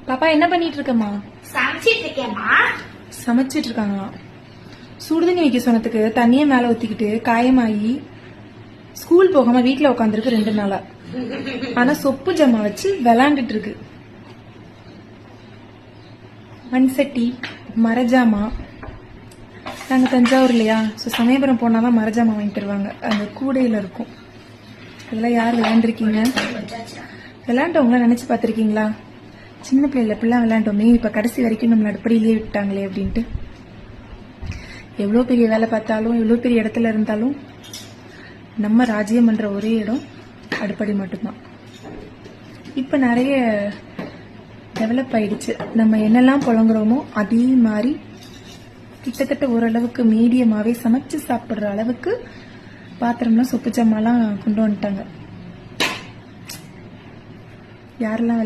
பாப்பா என்ன பண்ணிட்டு இருக்கமா? சமைச்சிட்டு இருக்கேம்மா. சமைச்சிட்டு இருக்காங்களாம். சுடுதண்ணி வைக்க சொன்னதுக்கு தண்ணியை மேல ஊத்திக்கிட்டு காயமாயி ஸ்கூல் போகாம வீட்டுல உட்காந்துருக்கு 2 நாளா. ஆனா சொப்பு ஜாமா வச்சு விளாண்டுட்டு இருக்கு. மண்சட்டி, மரஜாமா. நாங்க தஞ்சாவூர் இல்லையா, சமயபுரம் போனாதான் மரஜாமா வாங்கி தருவாங்க. அந்த கூடையில இருக்கும். இதெல்லாம் யார் விளையாண்டுருக்கீங்க? விளையாண்டவங்கள நினைச்சு பாத்திருக்கீங்களா? சின்ன பிள்ளைல இப்படிலாம் விளையாண்டோமே, இப்ப கடைசி வரைக்கும் நம்மள அடுப்படியிலேயே விட்டாங்களே அப்படின்ட்டு. எவ்வளவு பெரிய வேலை பார்த்தாலும், எவ்வளவு பெரிய இடத்துல இருந்தாலும் நம்ம ராஜ்யம் பண்ற ஒரே இடம் அடுப்படி மட்டும்தான். இப்ப நிறைய டெவலப் ஆயிடுச்சு. நம்ம என்னெல்லாம் புழங்குறோமோ அதே மாதிரி கிட்டத்தட்ட ஓரளவுக்கு மீடியமாவே சமைச்சு சாப்பிடுற அளவுக்கு பாத்திரம்லாம் சொப்பு ஜாமாலாம் கொண்டு வந்துட்டாங்க. யாரெல்லாம்